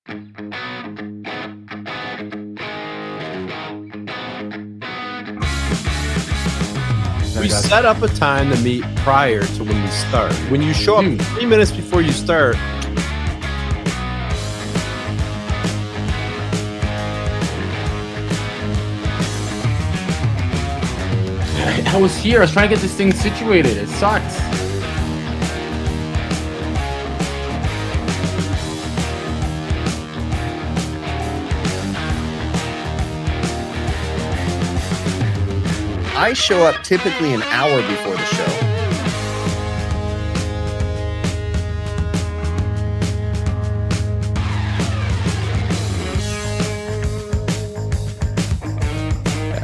We set up a time to meet prior to when we start. When you show up 3 minutes before you start, I was here. I was trying to get this thing situated. It sucks. I show up typically an hour before the show.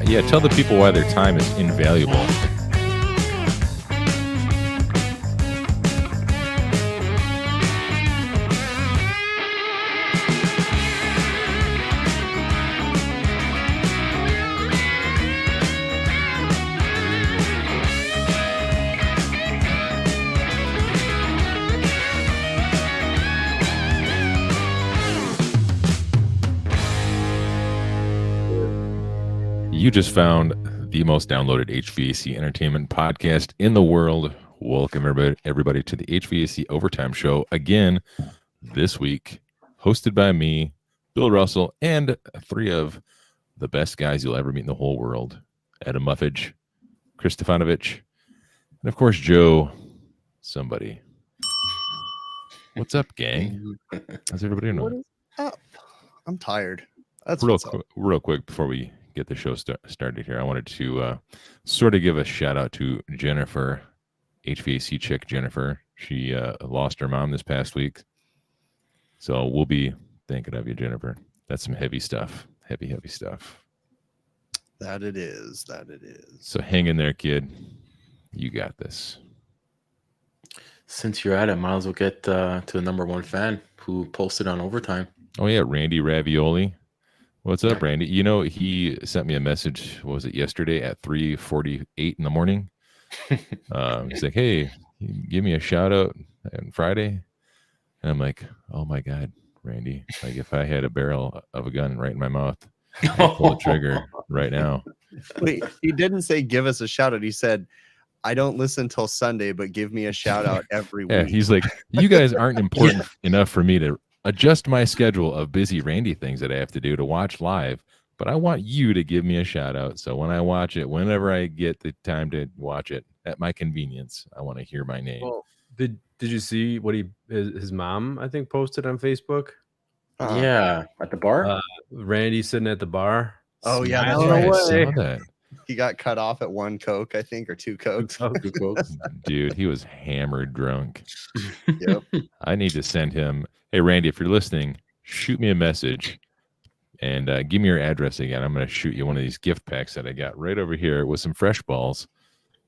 Yeah, tell the people why their time is invaluable. You just found the most downloaded HVAC entertainment podcast in the world. Welcome everybody to the HVAC Overtime show again this week, hosted by me, Bill Russell, and three of the best guys you'll ever meet in the whole world: Adam Muffage, Chris Stefanovich, and of course Joe somebody. What's up, gang? How's everybody doing? What is up? I'm tired. That's real quick before we get the show started here. I wanted to sort of give a shout out to Jennifer, HVAC chick Jennifer. She lost her mom this past week, so we'll be thinking of you, Jennifer. That's some heavy stuff. Heavy stuff. That it is. So hang in there, kid. You got this. Since you're at it, might as well get to the number one fan who posted on Overtime. Oh yeah, Randy Ravioli. What's up, Randy? You know, he sent me a message, what was it, yesterday at 3:48 in the morning? He's like, hey, give me a shout out on Friday. And I'm like, oh my God, Randy, like if I had a barrel of a gun right in my mouth, I'd pull the trigger right now. Wait, he didn't say give us a shout out. He said, I don't listen till Sunday, but give me a shout out every week. Yeah, he's like, you guys aren't important enough for me to adjust my schedule of busy Randy things that I have to do to watch live, but I want you to give me a shout out. So when I watch it, whenever I get the time to watch it at my convenience, I want to hear my name. well, did you see what his mom, I think, posted on Facebook? Yeah, at the bar. Randy sitting at the bar. Oh yeah, I that's right. saw that. He got cut off at one Coke, I think, or two Cokes. Dude, he was hammered drunk. Yep. I need to send him, hey, Randy, if you're listening, shoot me a message and give me your address again. I'm going to shoot you one of these gift packs that I got right over here with some fresh balls,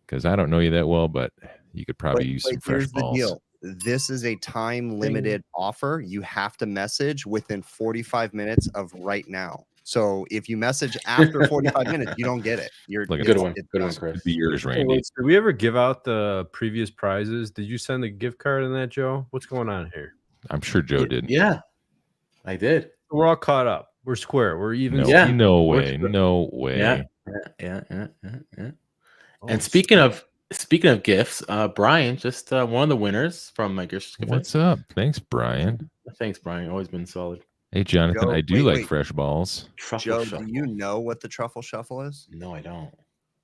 because I don't know you that well, but you could probably use some fresh balls. Here's the deal. This is a time-limited offer. You have to message within 45 minutes of right now. So if you message after 45 minutes, you don't get it. You're Like a Good one, Chris. Be yours, Hey, Randy. did we ever give out the previous prizes? Did you send the gift card in that, Joe? What's going on here? I'm sure Joe did. Yeah, I did. We're all caught up. We're square. We're even. No, Yeah. no way. No way. Yeah. Oh, And speaking of gifts, Brian, just one of the winners from MeasureQuick. What's up? Thanks, Brian. Thanks, Brian. Always been solid. Hey, Jonathan, Joe, I do wait. like fresh balls. Truffle Joe, shuffle. do you know what the truffle shuffle is? No, I don't.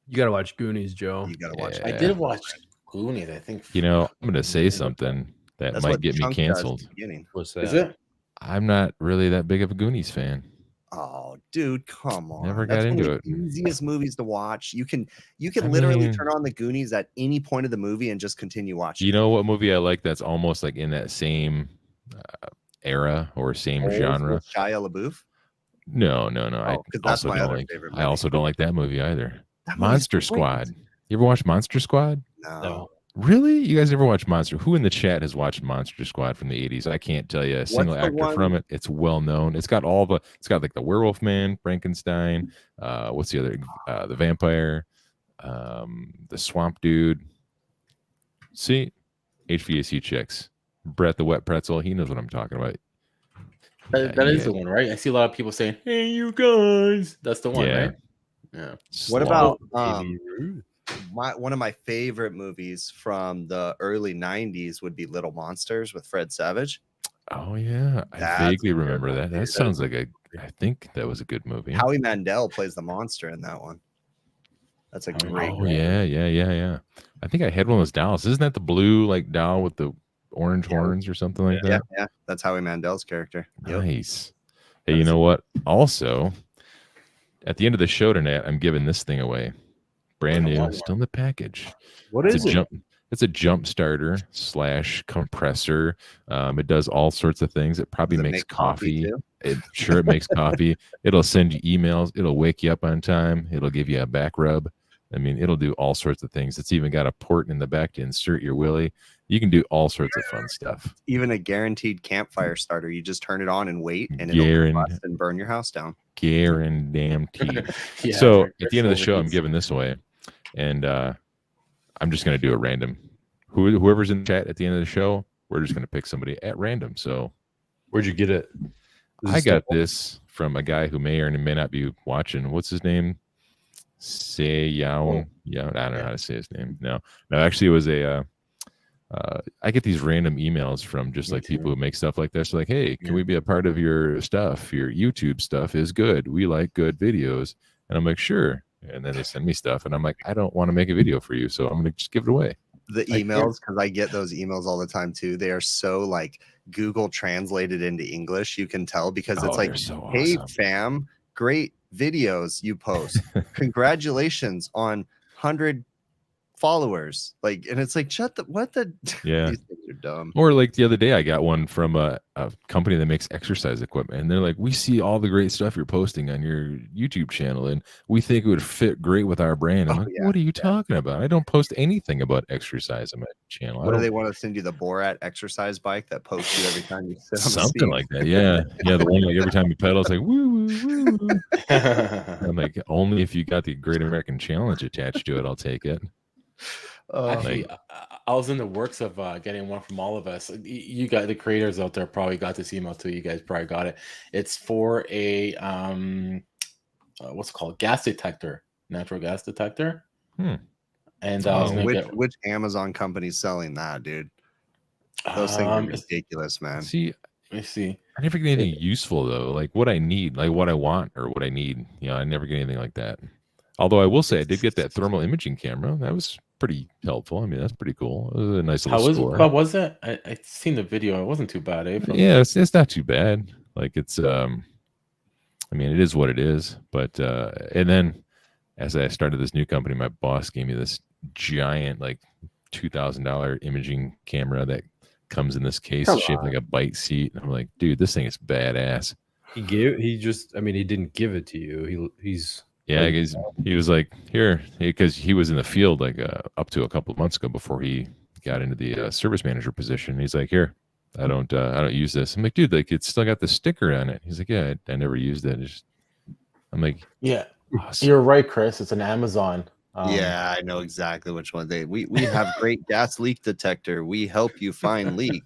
You got to watch Goonies, Joe. You gotta watch Yeah. it. I did watch Goonies. I think. You know, I'm going to say something that That's might what get me Chunk does at the canceled. beginning. What's that? Is it? I'm not really that big of a Goonies fan. Oh, dude, come on. Never That's got one into of the it. easiest movies to watch. You can I literally mean- turn on the Goonies at any point of the movie and just continue watching. You know what movie I like that's almost like in that same era or same genre? With Shia LaBeouf. No. I 'cause that's also my don't other like. favorite I movie. also don't like that movie either. That movie's Monster great. Squad. You ever watch Monster Squad? No. Really? You guys ever watch Monster? Who in the chat has watched Monster Squad from the 80s? I can't tell you a single the actor one- from it. It's well known. It's got like the Werewolf Man, Frankenstein. What's the other? The vampire, the swamp dude. See, HVAC chicks. Brett the Wet Pretzel. He knows what I'm talking about. That is the one, right? I see a lot of people saying, "Hey, you guys." That's the one, right? Yeah. What about Baby one of my favorite movies from the early 90s would be Little Monsters with Fred Savage. Oh yeah, I That's vaguely a good remember one, that. That dude. sounds like I think that was a good movie. Howie Mandel plays the monster in that one. That's a great. Oh yeah. I think I had one of those dolls. Isn't that the blue like doll with the orange horns or something like that? Yeah. That's Howie Mandel's character. Yep. Nice. Hey, you know what? Also, at the end of the show tonight, I'm giving this thing away. Brand new, still in the package. What is it? It's a jump starter / compressor. It does all sorts of things. It probably Does it makes make coffee coffee. too? It makes coffee. It'll send you emails. It'll wake you up on time. It'll give you a back rub. I mean, it'll do all sorts of things. It's even got a port in the back to insert your willy. You can do all sorts of fun stuff. Even a guaranteed campfire starter. You just turn it on and wait, and it'll combust and burn your house down. Guaranteed. Yeah, So at the end of the show, I'm giving this away, and I'm just going to do a random. Whoever's in the chat at the end of the show, we're just going to pick somebody at random. So Where'd you get it? I got this from a guy who may or may not be watching. What's his name? Yao. Yeah, I don't know how to say his name. No, actually, it was a. I get these random emails from just like people who make stuff like this. Like, hey, can we be a part of your stuff? Your YouTube stuff is good. We like good videos. And I'm like, sure. And then they send me stuff, and I'm like, I don't want to make a video for you, so I'm gonna just give it away. The emails, because I get those emails all the time too. They are so like Google translated into English. You can tell because it's like, so hey, awesome. fam, great videos you post. Congratulations on 100 followers. Like, and it's like, what the Yeah. These things are dumb. Or like the other day, I got one from a company that makes exercise equipment, and they're like, we see all the great stuff you're posting on your YouTube channel, and we think it would fit great with our brand. I'm like, what are you talking about? I don't post anything about exercise on my channel. What do they want to send you? The Borat exercise bike that posts you every time you sit on the Something seat? like that. Yeah. The one like every time you pedal, it's like woo woo woo. I'm like, only if you got the Great American Challenge attached to it, I'll take it. Actually, I was in the works of getting one from all of us. You got the creators out there probably got this email too. You guys probably got it. It's for a what's it called? Gas detector, natural gas detector. And which Amazon company's selling that, dude? Those things are ridiculous, man. See, let me see. I never get anything useful though. Like what I need, like what I want or what I need. I never get anything like that. Although I will say I did get that thermal imaging camera. That was pretty helpful. I mean, that's pretty cool. It was a nice little score. How was it? I seen the video. It wasn't too bad, eh? Yeah, it's not too bad. Like it's I mean, it is what it is. But and then as I started this new company, my boss gave me this giant like $2,000 imaging camera that comes in this case shaped like a bike seat. And I'm like, dude, this thing is badass. He didn't give it to you. He's Yeah, he was like, here, because he was in the field like up to a couple of months ago before he got into the service manager position. He's like, here, I don't use this. I'm like, dude, like it's still got the sticker on it. He's like, yeah, I never used it. I'm like, yeah, awesome. You're right, Chris. It's an Amazon. Yeah, I know exactly which one we have great gas leak detector. We help you find leak.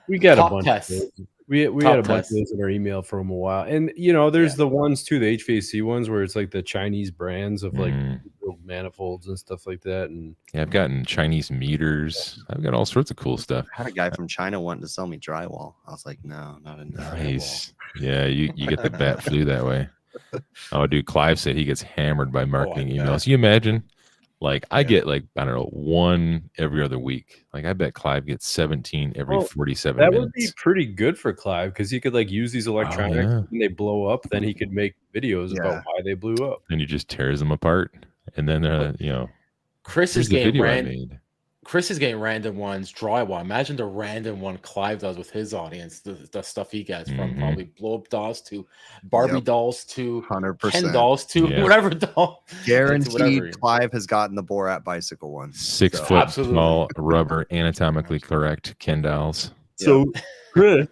We got Top a bunch test. of those. We had a bunch of those in our email for a while. And there's the ones too, the HVAC ones where it's like the Chinese brands of like manifolds and stuff like that. And yeah, I've gotten Chinese meters. I've got all sorts of cool stuff. I had a guy from China wanting to sell me drywall. I was like, no, not in nice. Yeah, you get the bat flu that way. Oh, dude, Clive said he gets hammered by marketing emails. You imagine? Like I get like, I don't know, one every other week. Like I bet Clive gets 17 every 47 minutes. That would be pretty good for Clive because he could like use these electronics when they blow up. Then he could make videos about why they blew up. Then he just tears them apart. And then, Chris is getting random ones drywall. Imagine the random one Clive does with his audience, the stuff he gets from probably blow up dolls to Barbie dolls to 100% Ken dolls to whatever doll. Guaranteed Clive has gotten the Borat bicycle one. 6 foot tall rubber, anatomically correct Ken dolls. So Chris,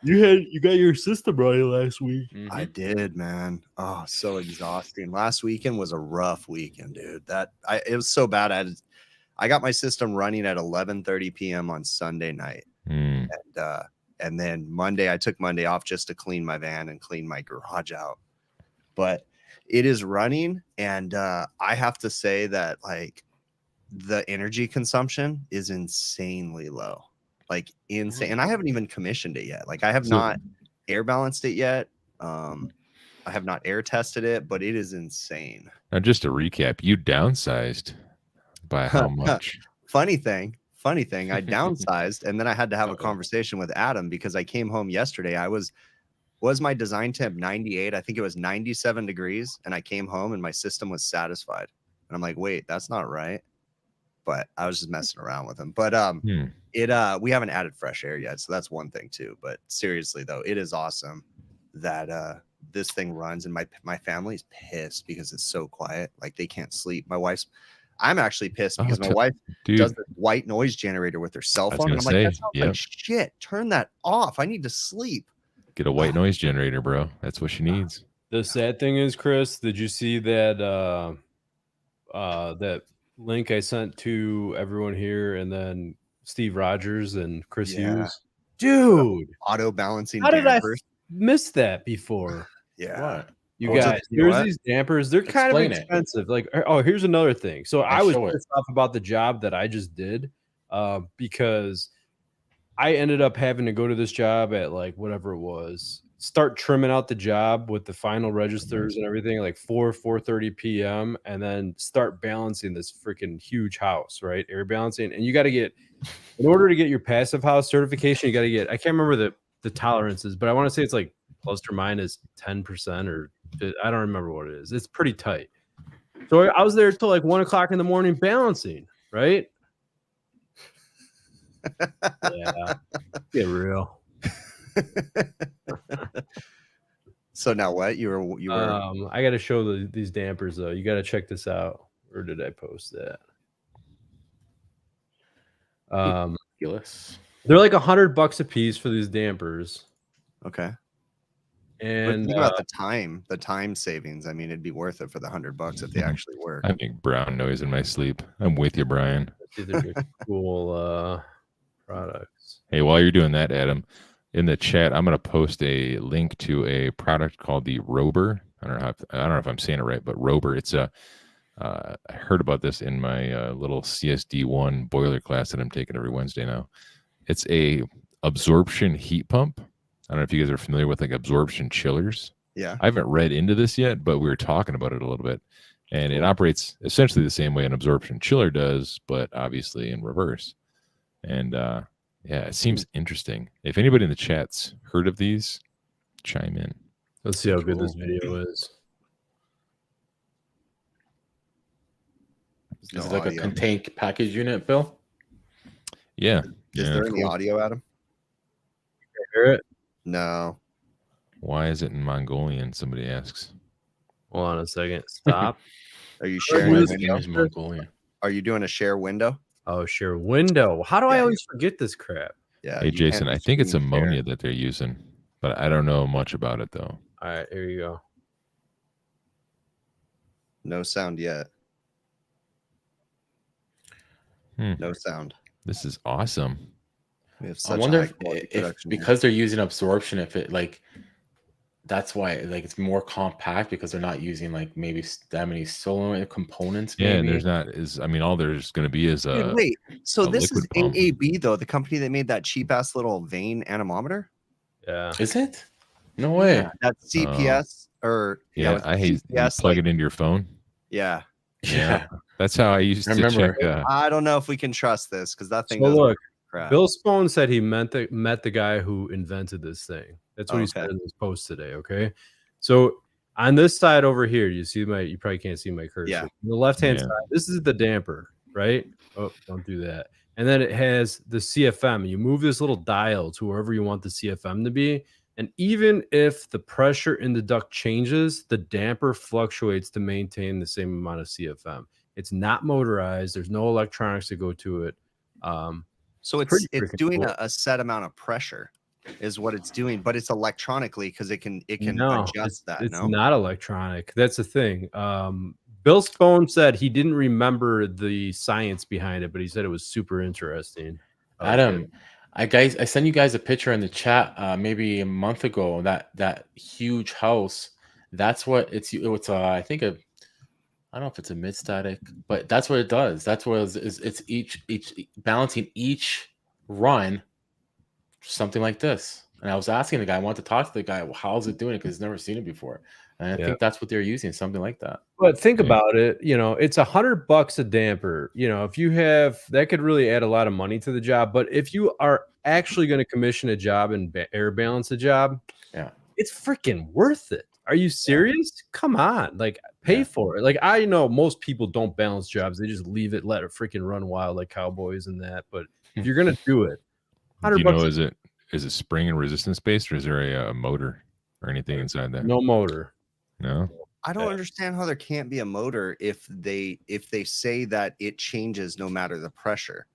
you got your system running last week. I did, man. Oh, so exhausting. Last weekend was a rough weekend, dude. It was so bad. I got my system running at 11:30 p.m. on Sunday night, and And then Monday, I took Monday off just to clean my van and clean my garage out. But it is running, and I have to say that like the energy consumption is insanely low, like insane. And I haven't even commissioned it yet. Like I have not air balanced it yet. I have not air tested it, but it is insane. Now, just to recap, you downsized by how much? Funny thing, I downsized, and then I had to have a conversation with Adam because I came home yesterday. Was my design temp 98? I think it was 97 degrees, and I came home and my system was satisfied. And I'm like, wait, that's not right. But I was just messing around with him. But we haven't added fresh air yet, so that's one thing too. But seriously though, it is awesome that this thing runs, and my family's pissed because it's so quiet. Like they can't sleep. I'm actually pissed because my wife does the white noise generator with her cell phone. And I'm like, that sounds like shit. Turn that off. I need to sleep. Get a white noise generator, bro. That's what she needs. The sad thing is, Chris, did you see that that link I sent to everyone here, and then Steve Rogers and Chris Hughes? Dude, auto balancing. How did I miss that before? Yeah. What? You guys, there's these dampers. They're kind of expensive. Like, oh, here's another thing. So I was pissed off about the job that I just did because I ended up having to go to this job at like whatever it was, start trimming out the job with the final registers and everything, like 4:30 p.m. and then start balancing this freaking huge house, right? Air balancing. And you got to get, in order to get your passive house certification, you got to get, I can't remember the tolerances, but I want to say it's like plus or minus 10%, or I don't remember what it is. It's pretty tight. So I was there till like 1 o'clock in the morning balancing, right? Yeah, get real. So now what? You were I got to show these dampers though. You got to check this out. Where did I post that? They're like $100 a piece for these dampers. Okay. And think about the time savings. I mean, it'd be worth it for the $100 if they actually work. I make brown noise in my sleep. I'm with you, Brian. These are cool products. Hey, while you're doing that, Adam, in the chat, I'm going to post a link to a product called the Rober. I don't know if I'm saying it right, but Rober. It's I heard about this in my little CSD1 boiler class that I'm taking every Wednesday now. It's a absorption heat pump. I don't know if you guys are familiar with like absorption chillers. Yeah. I haven't read into this yet, but we were talking about it a little bit. And it operates essentially the same way an absorption chiller does, but obviously in reverse. And yeah, it seems interesting. If anybody in the chat's heard of these, chime in. Let's see how good this video is. Is it like a contained package unit, Bill? Yeah. Is there any audio, Adam? You hear it? No. Why is it in Mongolian? Somebody asks. Hold on a second. Stop. Are you sharing a window? Mongolian. Are you doing a share window? Oh, share window. How do I always forget this crap? Yeah. Hey, Jason, I think it's ammonia that they're using, but I don't know much about it though. All right, here you go. No sound yet. No sound. This is awesome. I wonder if because they're using absorption, if it like that's why like it's more compact because they're not using like maybe that many solar components. Yeah, maybe. and there's not all there's going to be is a wait. So this is pump. AAB though, the company that made that cheap ass little vane anemometer. Yeah, is it? No way. Yeah, that's CPS or I hate CPS, plug it into your phone. Yeah. Yeah, that's how I used to check. I don't know if we can trust this because that thing. So look, crap. Bill Spohn said he met the guy who invented this thing. That's what he said in his post today. Okay, so on this side over here, you probably can't see my cursor. Yeah. On the left hand side, this is the damper, right? Oh, don't do that. And then it has the CFM. You move this little dial to wherever you want the CFM to be. And even if the pressure in the duct changes, the damper fluctuates to maintain the same amount of CFM. It's not motorized. There's no electronics to go to it. So it's doing a set amount of pressure is what it's doing, but it's electronically because it can adjust that. It's not electronic. That's the thing. Bill Spohn said he didn't remember the science behind it, but he said it was super interesting. Adam, I sent you guys a picture in the chat maybe a month ago. That huge house. That's what it's. I think I don't know if it's a mid static, but that's what it does. That's what it's each balancing each run, something like this. And I was asking the guy, I want to talk to the guy, well, how's it doing it? Because he's never seen it before. And I think that's what they're using, something like that. But think about it, it's $100 a damper. If you have that, could really add a lot of money to the job. But if you are actually going to commission a job and air balance a job, it's freaking worth it. Are you serious? Come on, like pay for it. Like I know most people don't balance jobs; they just leave it, let it freaking run wild like cowboys and that. But if you're gonna do it, $100. Is it spring and resistance based, or is there a motor or anything inside that? No motor. No. I don't understand how there can't be a motor if they say that it changes no matter the pressure.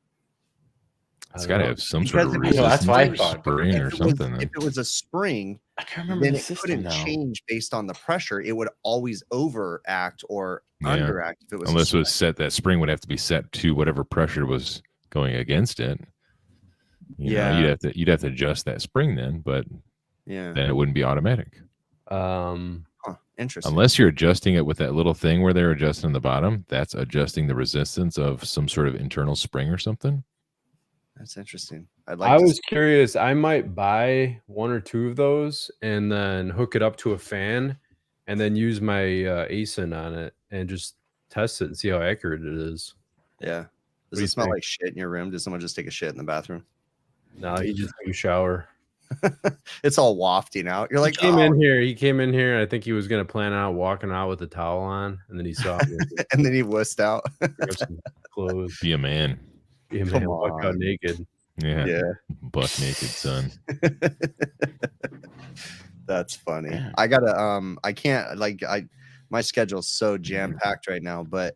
It's got to have some sort of resistance spring or something. If it was a spring, I can't remember then the it system couldn't now. change based on the pressure. It would always overact or underact if it was. Unless it was set, that spring would have to be set to whatever pressure was going against it. You know, you'd have to adjust that spring then, but then it wouldn't be automatic. Interesting. Unless you're adjusting it with that little thing where they're adjusting the bottom, that's adjusting the resistance of some sort of internal spring or something. That's interesting. I was curious. I might buy 1 or 2 of those and then hook it up to a fan and then use my ASIN on it and just test it and see how accurate it is. Yeah. Does it smell like shit in your room? Did someone just take a shit in the bathroom? No, he just took a shower. It's all wafting out. You're like, he came in here. And I think he was going to plan out walking out with a towel on, and then he saw me. And then he wussed out. Some clothes. Be a man. Be a man. Walk out naked. Yeah. Buck naked, son. That's funny. I gotta I can't my schedule's so jam-packed right now, but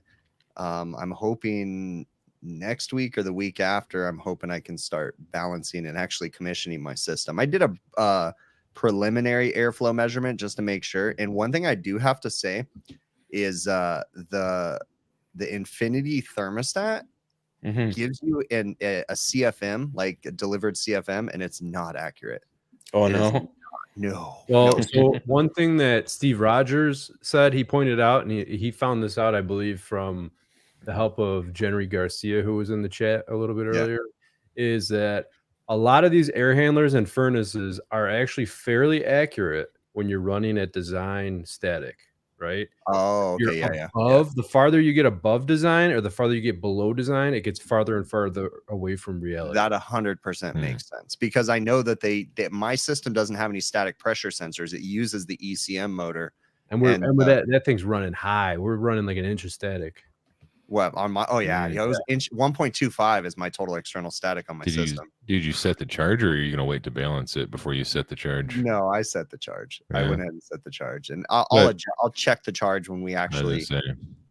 I'm hoping next week or the week after, I'm hoping I can start balancing and actually commissioning my system. I did a preliminary airflow measurement just to make sure. And one thing I do have to say is the Infinity thermostat gives you a CFM, like a delivered CFM, and it's not accurate. Oh, no. No. Well, so one thing that Steve Rogers said, he pointed out, and he found this out, I believe, from the help of Jenry Garcia, who was in the chat a little bit earlier, is that a lot of these air handlers and furnaces are actually fairly accurate when you're running at design static, right? Oh, okay, The farther you get above design or the farther you get below design, it gets farther and farther away from reality. That 100% makes sense, because I know that my system doesn't have any static pressure sensors. It uses the ECM motor. And with that thing's running high. We're running like an inch of static. What on my? Oh yeah, it was 1.25 is my total external static on my system. Did you set the charge, or are you gonna wait to balance it before you set the charge? No, I set the charge. I went ahead and set the charge, and I'll check the charge when we actually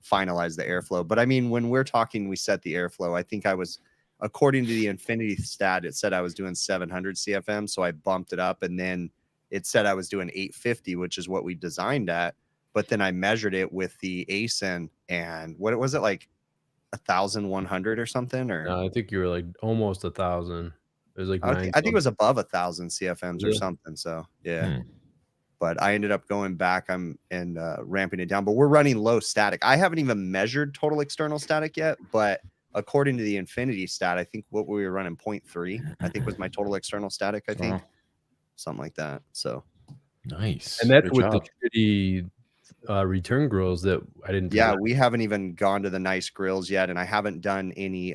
finalize the airflow. But I mean, when we're talking, we set the airflow. I think I was, according to the Infinity stat, it said I was doing 700 CFM, so I bumped it up, and then it said I was doing 850, which is what we designed at. But then I measured it with the ASIN, and what was it, like 1,100 or something? Or no, I think you were like almost 1,000. It was like I think it was above 1,000 CFMs or something. So but I ended up going back and ramping it down. But we're running low static. I haven't even measured total external static yet, but according to the Infinity stat, I think what we were running 0.3, I think was my total external static. I think something like that. So nice. And that's with the shitty return grills that I didn't. Yeah, we haven't even gone to the nice grills yet, and I haven't done any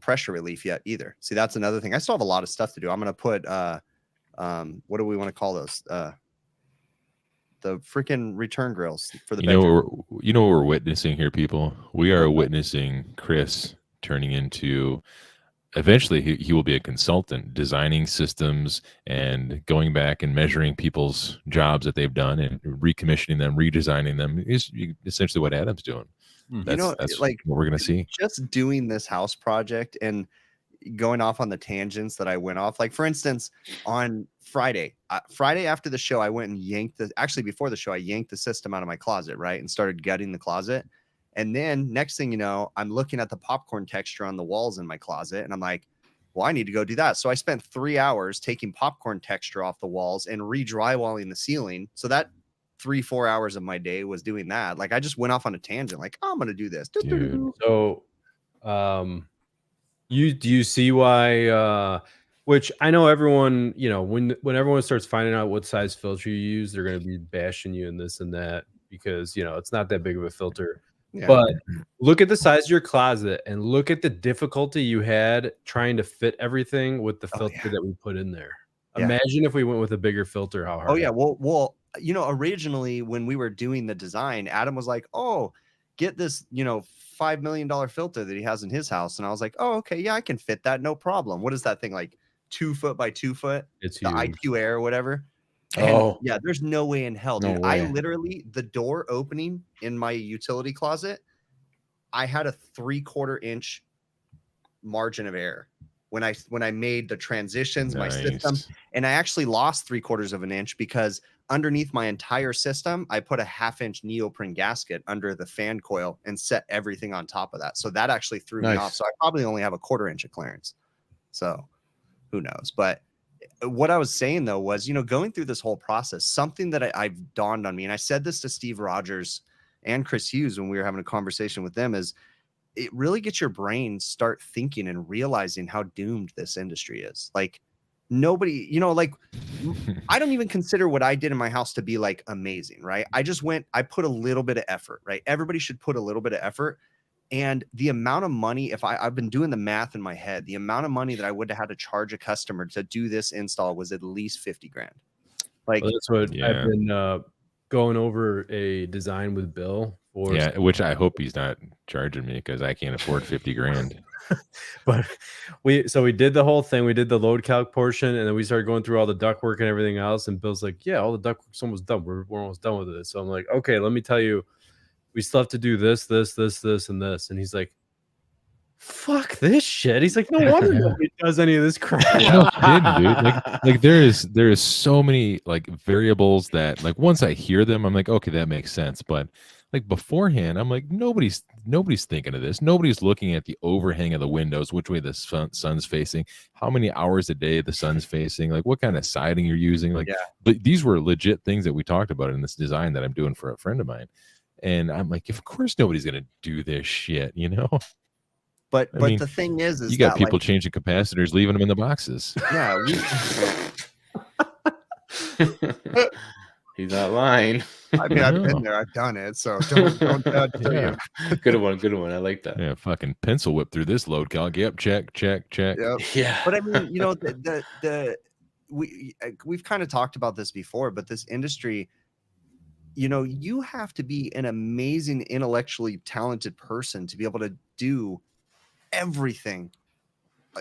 pressure relief yet either. See, that's another thing. I still have a lot of stuff to do. I'm gonna put what do we want to call those? The freaking return grills for the bedroom. You know what we're witnessing here, people? We are witnessing Chris turning into, eventually he will be a consultant, designing systems and going back and measuring people's jobs that they've done and recommissioning them, redesigning them. Is essentially what Adam's doing. That's like what we're going to see. Just doing this house project and going off on the tangents that I went off. Like, for instance, on Friday after the show, I went and before the show, I yanked the system out of my closet, right? And started gutting the closet. And then next thing you know, I'm looking at the popcorn texture on the walls in my closet, and I'm like, well, I need to go do that. So I spent 3 hours taking popcorn texture off the walls and re-drywalling the ceiling. So that 3-4 hours of my day was doing that. Like I just went off on a tangent, like, oh, I'm gonna do this. Dude. So do you see why which I know everyone, you know, when everyone starts finding out what size filter you use, they're going to be bashing you and this and that because, you know, it's not that big of a filter. Yeah. But look at the size of your closet and look at the difficulty you had trying to fit everything with the filter that we put in there. Yeah. Imagine if we went with a bigger filter, how hard. Oh yeah. Well, you know, originally when we were doing the design, Adam was like, oh, get this, you know, $5 million filter that he has in his house. And I was like, oh, okay, yeah, I can fit that. No problem. What is that thing, like 2 foot by 2 foot? It's the huge. HVACR or whatever. And yeah, there's no way in hell, dude. I literally, the door opening in my utility closet, I had a 3/4 inch margin of error when I made the transitions, my system, and I actually lost 3/4 of an inch because underneath my entire system, I put a 1/2 inch neoprene gasket under the fan coil and set everything on top of that. So that actually threw me off. So I probably only have a 1/4 inch of clearance. So who knows? But what I was saying though was, you know, going through this whole process, something that I've dawned on me, and I said this to Steve Rogers and Chris Hughes when we were having a conversation with them, is it really gets your brain start thinking and realizing how doomed this industry is. Like nobody, you know, like I don't even consider what I did in my house to be like amazing, right? I put a little bit of effort, right? Everybody should put a little bit of effort. And the amount of money, if I've been doing the math in my head, the amount of money that I would have had to charge a customer to do this install was at least 50 grand. Like, well, that's what I've been going over a design with Bill for. Yeah, which I hope he's not charging me because I can't afford 50 grand. But we did the whole thing. We did the load calc portion, and then we started going through all the ductwork and everything else. And Bill's like, yeah, all the ductwork's almost done. We're almost done with it. So I'm like, okay, let me tell you, we still have to do this, this, this, this, and this. And he's like, fuck this shit. He's like, no wonder nobody does any of this crap. No kidding, dude. Like there is so many like variables that like once I hear them, I'm like, okay, that makes sense. But like beforehand, I'm like, nobody's thinking of this. Nobody's looking at the overhang of the windows, which way the sun's facing, how many hours a day the sun's facing, like what kind of siding you're using. Like, but these were legit things that we talked about in this design that I'm doing for a friend of mine. And I'm like, of course nobody's gonna do this shit, you know. But I mean, the thing is you got people like, changing capacitors, leaving them in the boxes. Yeah, he's not lying. I mean, I've been there, I've done it, so don't judge. Good one. I like that. Yeah, fucking pencil whip through this load calc. Yep, check. Yep. Yeah, but I mean, you know, we've kind of talked about this before, but this industry, you know, you have to be an amazing, intellectually talented person to be able to do everything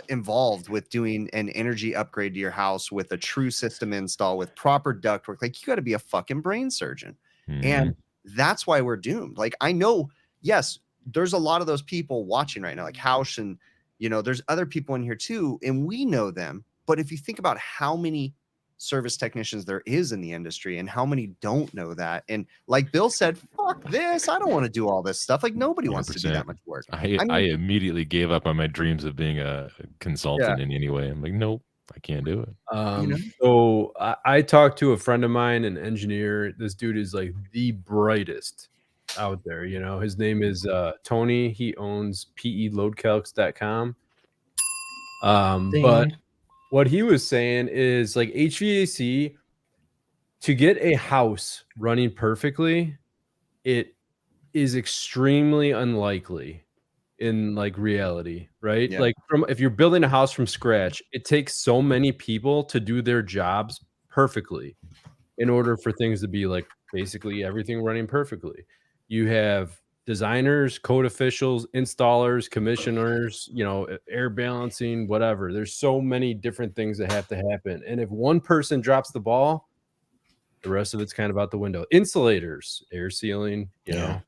involved with doing an energy upgrade to your house with a true system install with proper ductwork. Like you got to be a fucking brain surgeon. And that's why we're doomed. Like I know, yes, there's a lot of those people watching right now, like Hausch, and you know, there's other people in here too, and we know them. But if you think about how many service technicians there is in the industry and how many don't know that, and like Bill said, fuck this, I don't want to do all this stuff. Like nobody 100%. Wants to do that much work. I immediately gave up on my dreams of being a consultant in any way. I'm like, nope, I can't do it. You know? So I talked to a friend of mine, an engineer. This dude is like the brightest out there. You know, his name is Tony. He owns peloadcalcs.com. But what he was saying is like HVAC, to get a house running perfectly, it is extremely unlikely in like reality, right? Yeah. Like if you're building a house from scratch, it takes so many people to do their jobs perfectly in order for things to be like basically everything running perfectly. You have designers, code officials, installers, commissioners, you know, air balancing, whatever. There's so many different things that have to happen. And if one person drops the ball, the rest of it's kind of out the window. Insulators, air sealing, you know.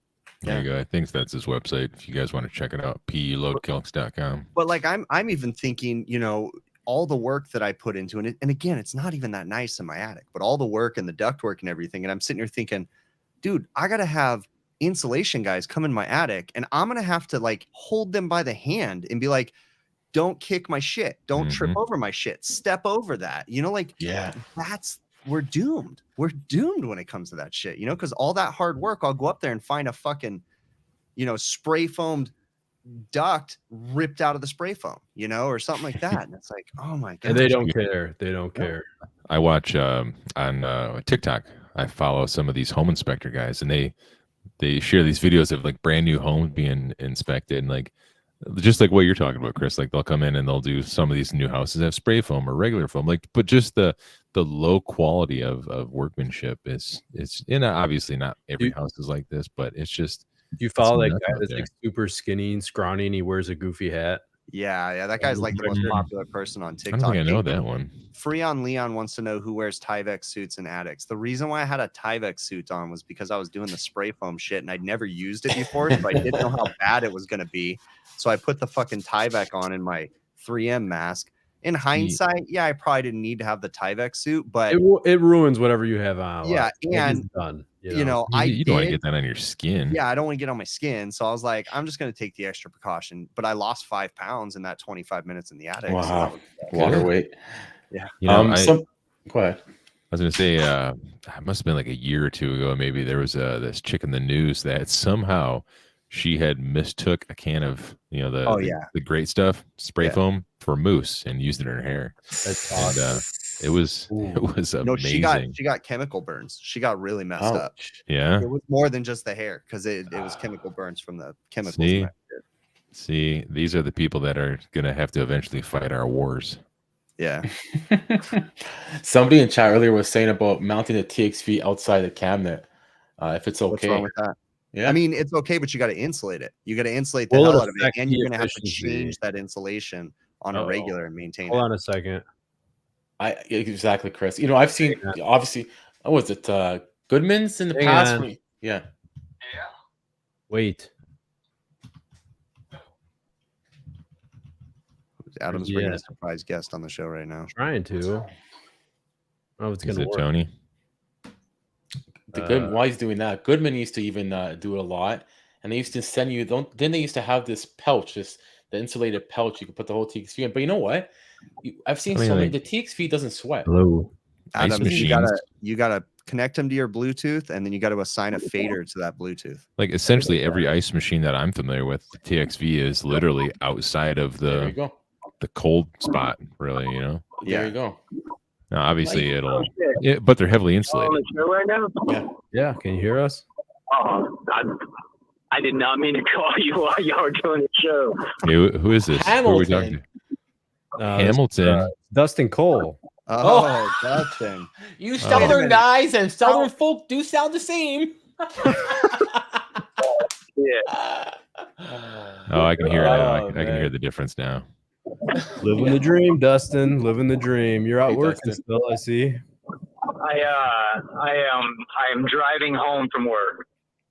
There you go. I think that's his website. If you guys want to check it out, peloadcalcs.com. But like I'm even thinking, you know, all the work that I put into it, and again, it's not even that nice in my attic, but all the work and the ductwork and everything. And I'm sitting here thinking, dude, I got to have insulation guys come in my attic, and I'm going to have to like hold them by the hand and be like, don't kick my shit. Don't trip over my shit. Step over that. You know, like, we're doomed. We're doomed when it comes to that shit, you know, because all that hard work, I'll go up there and find a fucking, you know, spray foamed duct ripped out of the spray foam, you know, or something like that. And it's like, oh my god. And they don't care. They don't care. I watch on TikTok. I follow some of these home inspector guys, and they share these videos of like brand new homes being inspected, and like just like what you're talking about, Chris. Like they'll come in and they'll do some of these new houses have spray foam or regular foam, like, but just the low quality of workmanship is obviously not every house is like this, but it's just. Do you follow that guy that's like super skinny and scrawny and he wears a goofy hat? Yeah, that guy's like the most popular person on TikTok. I don't think I know that one. Freon Leon wants to know who wears Tyvek suits in attics. The reason why I had a Tyvek suit on was because I was doing the spray foam shit and I'd never used it before, so I didn't know how bad it was going to be. So I put the fucking Tyvek on in my 3M mask. In hindsight, yeah, I probably didn't need to have the Tyvek suit, but it ruins whatever you have on. Yeah, and done. You know, you don't want to get that on your skin. Yeah, I don't want to get on my skin. So I was like, I'm just going to take the extra precaution. But I lost 5 pounds in that 25 minutes in the attic. Wow. So water weight. Yeah. You know, go ahead. I was going to say, it must have been like a year or two ago. Maybe there was this chick in the news that somehow she had mistook a can of, you know, the great stuff, spray foam, for mousse and used it in her hair. That's awesome. It was amazing. No, she got chemical burns. She got really messed up. Yeah, it was more than just the hair because it was chemical burns from the chemicals. See, these are the people that are gonna have to eventually fight our wars. Yeah. Somebody in chat earlier was saying about mounting a TXV outside the cabinet. If it's okay. What's wrong with that? Yeah, I mean, it's okay, but you got to insulate it. You got to insulate the hell out of it, and you're gonna have to change that insulation on a regular and maintain it. Hold on a second. Exactly, Chris. You know, I've seen obviously. Was it Goodman's in the past? Yeah. Wait. Adam's bringing a surprise guest on the show right now. Trying to. Oh, it's gonna work. Tony. Why he's doing that? Goodman used to even do it a lot, and they used to send you. Then they used to have this pouch, the insulated pouch. You could put the whole TXV in. But you know what? I've seen so many. The TXV doesn't sweat. Hello, Adam. You gotta connect them to your Bluetooth, and then you got to assign a fader to that Bluetooth. Like essentially every ice machine that I'm familiar with, the TXV is literally outside of the cold spot. Really, you know. There you go. Now, obviously, but they're heavily insulated. On the show right now? Yeah. Can you hear us? Oh, I did not mean to call you while y'all were doing the show. Hey, who is this? Hamilton. Who are we talking to? Hamilton. Dustin Cole. Oh, Dustin. You Southern guys and Southern folk do sound the same. Yeah. Oh, I can hear it now. I can hear the difference now. Living the dream, Dustin. Living the dream. You're out working still, I see. I am driving home from work.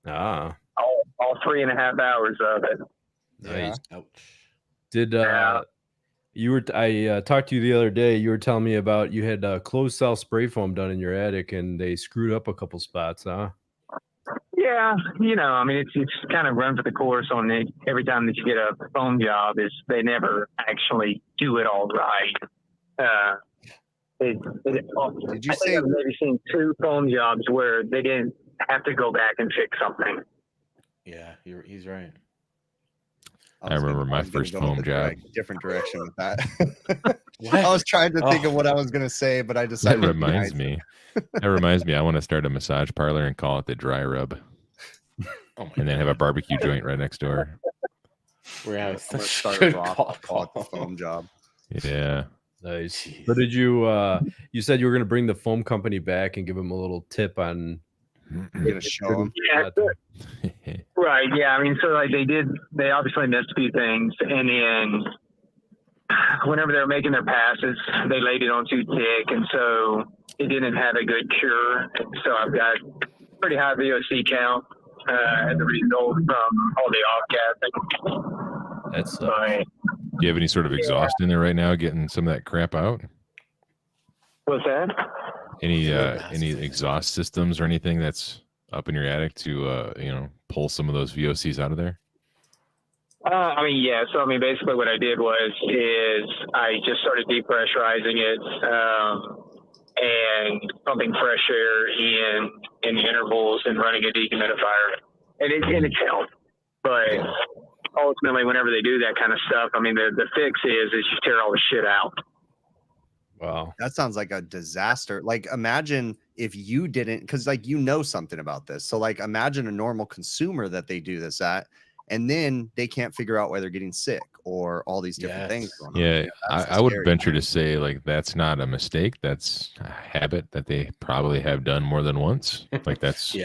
Ah. All 3.5 hours of it. Nice. Ouch. Did I talked to you the other day, you were telling me about you had closed cell spray foam done in your attic and they screwed up a couple spots, huh? Yeah, you know, I mean, it's kind of run for the course on it. Every time that you get a foam job, they never actually do it all right. Did you say I've maybe seen 2 foam jobs where they didn't have to go back and fix something? Yeah, he's right. I remember my first foam job. Different direction with that. I was trying to think of what I was going to say, but I decided. That reminds me. I want to start a massage parlor and call it the Dry Rub, and then have a barbecue joint right next door. We're having such a call it the foam job. Yeah. Nice. So did you? You said you were going to bring the foam company back and give them a little tip on. Gonna show them. Yeah. Right. Yeah. I mean, so like they obviously missed a few things, and then whenever they were making their passes, they laid it on too thick, and so it didn't have a good cure. So I've got pretty high VOC count as a result from all the off-gassing. That's do you have any sort of exhaust in there right now, getting some of that crap out? What's that? Any exhaust systems or anything that's up in your attic to pull some of those VOCs out of there? I mean, yeah. So, I mean, basically what I did is I just started depressurizing it and pumping fresh air in the intervals and running a dehumidifier. And it's helped. But ultimately, whenever they do that kind of stuff, I mean, the fix is you tear all the shit out. Wow. That sounds like a disaster. Like, imagine if you didn't, because, like, you know something about this. So, like, imagine a normal consumer that they do this at, and then they can't figure out why they're getting sick or all these different things going on. Yeah, I would venture to say, like, that's not a mistake. That's a habit that they probably have done more than once. Like, that's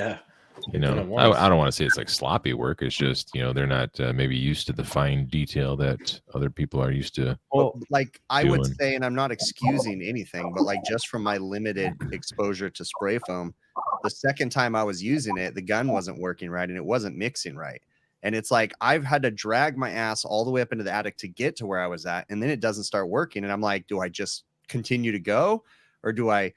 I don't want to say it's like sloppy work. It's just, they're not maybe used to the fine detail that other people are used to. Well, like I would say, and I'm not excusing anything, but like just from my limited exposure to spray foam, the second time I was using it, the gun wasn't working right and it wasn't mixing right. And it's like I've had to drag my ass all the way up into the attic to get to where I was at, and then it doesn't start working. And I'm like, do I just continue to go, or do I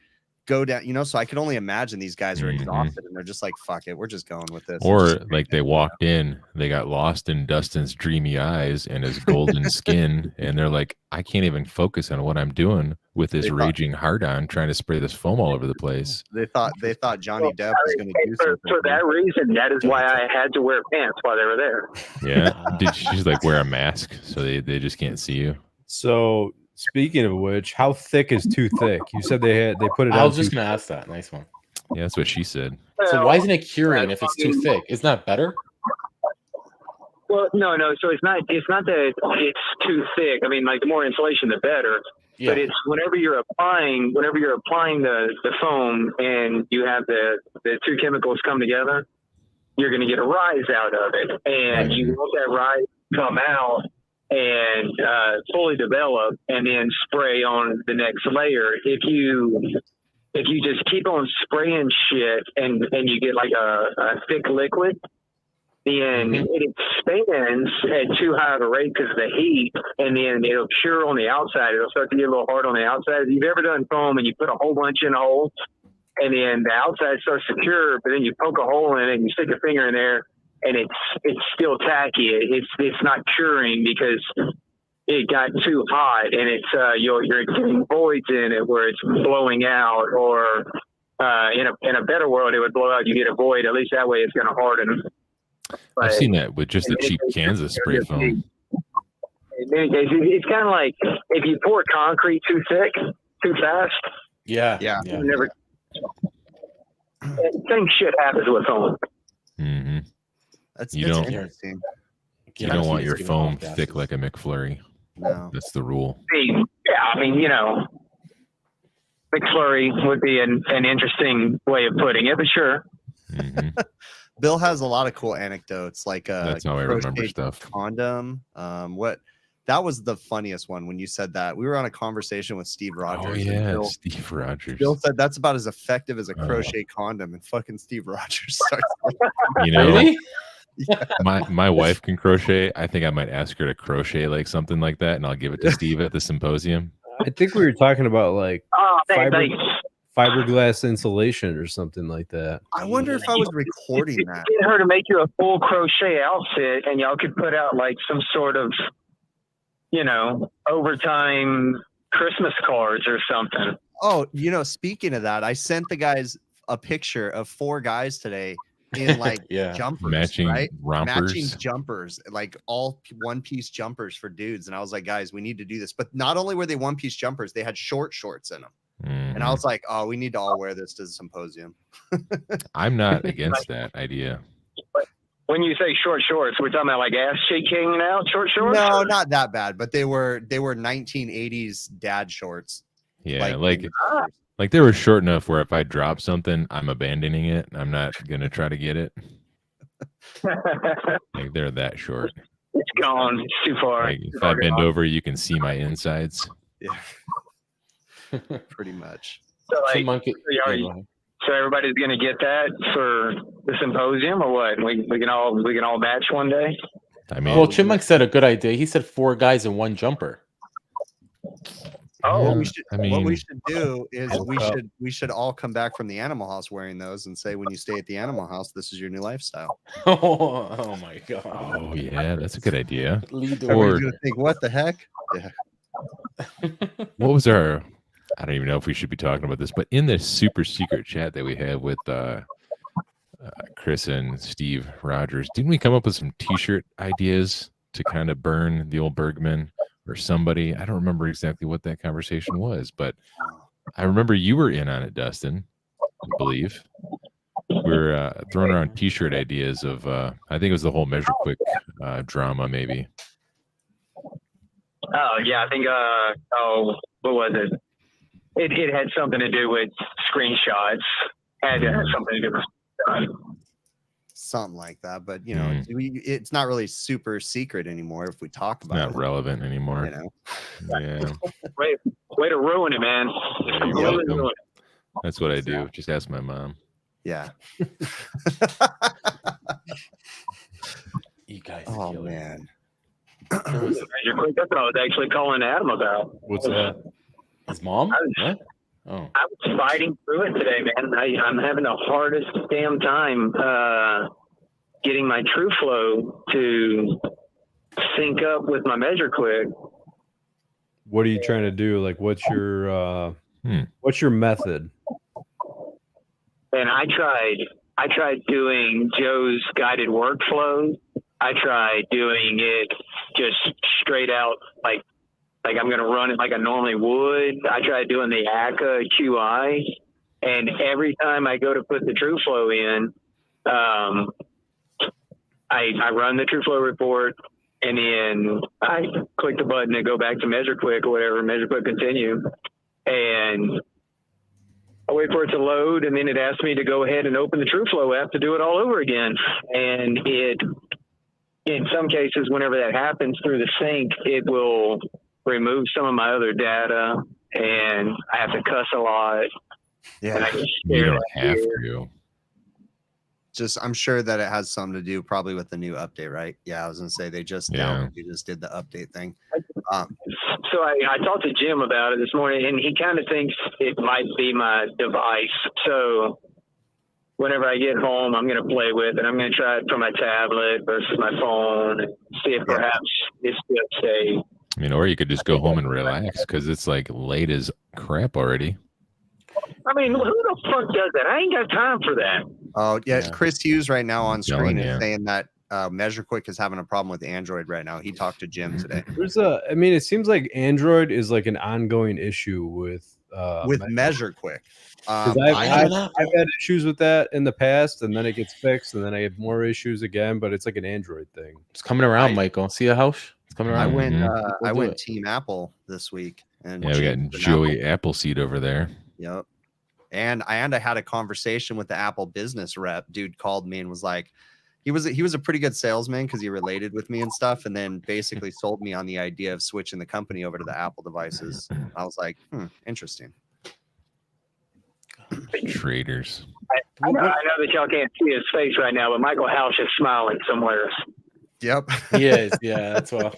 go down? So I can only imagine these guys are exhausted and they're just like, fuck it, we're just going with this. Or like they walked in, they got lost in Dustin's dreamy eyes and his golden skin, and they're like, I can't even focus on what I'm doing with this raging hard on trying to spray this foam all over the place. They thought Johnny Depp was going to do something. For that reason, that is why I had to wear pants while they were there. Yeah. Did she like wear a mask so they just can't see you? So speaking of which, how thick is too thick? You said they put it. I was just gonna ask that. Nice one. Yeah, that's what she said. So why isn't it curing if it's too thick? Isn't that better? Well, no. So it's not that it's too thick. I mean, like the more insulation, the better. Yeah. But it's whenever you're applying the foam and you have the two chemicals come together, you're going to get a rise out of it, and you want that rise to come out and fully develop, and then spray on the next layer. If you just keep on spraying shit and you get like a thick liquid, then it expands at too high of a rate because of the heat, and then it'll cure on the outside. It'll start to get a little hard on the outside. If you've ever done foam and you put a whole bunch in a hole, and then the outside starts to cure, but then you poke a hole in it and you stick your finger in there, and it's still tacky. It's not curing because it got too hot, and it's you're getting voids in it where it's blowing out, or in a better world it would blow out. You get a void. At least that way it's going to harden. But I've seen that with just the cheap cans of spray foam. In many cases, it's kind of like if you pour concrete too thick, too fast. Yeah. Never. Same shit happens with foam. Mm-hmm. That's interesting. You don't want your foam thick like a McFlurry. No. That's the rule. Yeah, I mean, McFlurry would be an interesting way of putting it, but sure. Mm-hmm. Bill has a lot of cool anecdotes, like that's how I remember stuff. Condom. That was the funniest one when you said that. We were on a conversation with Steve Rogers. Oh yeah, Steve Rogers. Bill said that's about as effective as a crochet condom, and fucking Steve Rogers starts. Really? Yeah. My wife can crochet. I think I might ask her to crochet like something like that, and I'll give it to Steve at the symposium. I think we were talking about like fiberglass insulation or something like that. I wonder if I was recording that. Get her to make you a full crochet outfit, and y'all could put out like some sort of, overtime Christmas cards or something. Oh, speaking of that, I sent the guys a picture of 4 guys today in like jumpers, matching rompers, matching jumpers, like all one-piece jumpers for dudes. And I was like, guys, we need to do this. But not only were they one-piece jumpers, they had short shorts in them. Mm-hmm. And I was like, oh, we need to all wear this to the symposium. I'm not against that idea. When you say short shorts, we're talking about like ass cheek hanging out, short shorts? No, not that bad, but they were 1980s dad shorts. Yeah, like they were short enough where if I drop something, I'm abandoning it. I'm not gonna try to get it. Like they're that short. It's gone. It's too far. Like if I bend over, you can see my insides. Yeah. Pretty much. So everybody's gonna get that for the symposium, or what? We can all batch one day. I mean, well, Chipmunk said a good idea. He said 4 guys in one jumper. What we should do is we should all come back from the animal house wearing those and say, when you stay at the animal house, this is your new lifestyle. Oh my god. Oh yeah, that's a good idea. Everybody's gonna think, what the heck? Yeah. What was our? I don't even know if we should be talking about this, but in the super secret chat that we had with Chris and Steve Rogers, didn't we come up with some T-shirt ideas to kind of burn the old Bergman or somebody? I don't remember exactly what that conversation was, but I remember you were in on it, Dustin. I believe we're throwing around T-shirt ideas of. I think it was the whole MeasureQuick drama, maybe. Oh yeah, I think. What was it? It had something to do with screenshots. Had something to do with something like that, but you know, it's not really super secret anymore if we talk about it. Not relevant anymore. You know? Yeah. way to ruin it, man. Ruin it. That's what I do. Just ask my mom. Yeah. You guys. Oh man. That's what I was actually calling Adam about. What's that? His mom? What? Oh. I was fighting through it today, man. I'm having the hardest damn time getting my TrueFlow to sync up with my MeasureQuick. What are you trying to do? Like, what's your method? And I tried doing Joe's guided workflow. I tried doing it just straight out, like I'm going to run it like I normally would. I tried doing the ACA QI, and every time I go to put the TrueFlow in, I run the TrueFlow report, and then I click the button and go back to MeasureQuick or whatever, MeasureQuick continue, and I wait for it to load, and then it asks me to go ahead and open the TrueFlow app to do it all over again. And in some cases, whenever that happens through the sync, it will remove some of my other data, and I have to cuss a lot. Yeah, you don't have to. I'm sure that it has something to do probably with the new update, right? Yeah, I was gonna say they just did the update thing. So I talked to Jim about it this morning, and he kind of thinks it might be my device. So whenever I get home, I'm going to play with it. I'm going to try it from my tablet versus my phone and see if perhaps it's just a. I mean, or you could just go home and relax because it's like late as crap already. I mean, who the fuck does that? I ain't got time for that. Oh, yeah. Chris Hughes right now on screen is saying that MeasureQuick is having a problem with Android right now. He talked to Jim today. It seems like Android is like an ongoing issue with MeasureQuick. I've had issues with that in the past, and then it gets fixed, and then I have more issues again. But it's like an Android thing. It's coming around, Michael. See a house? It's coming around. I went Team Apple this week, and we got Joey Appleseed over there. Yep. And I had a conversation with the Apple business rep. Dude called me and was like, he was a pretty good salesman because he related with me and stuff, and then basically sold me on the idea of switching the company over to the Apple devices. I was like, interesting. Traders. I know that y'all can't see his face right now, but Michael House is smiling somewhere. Yep. He is. Yeah, that's well.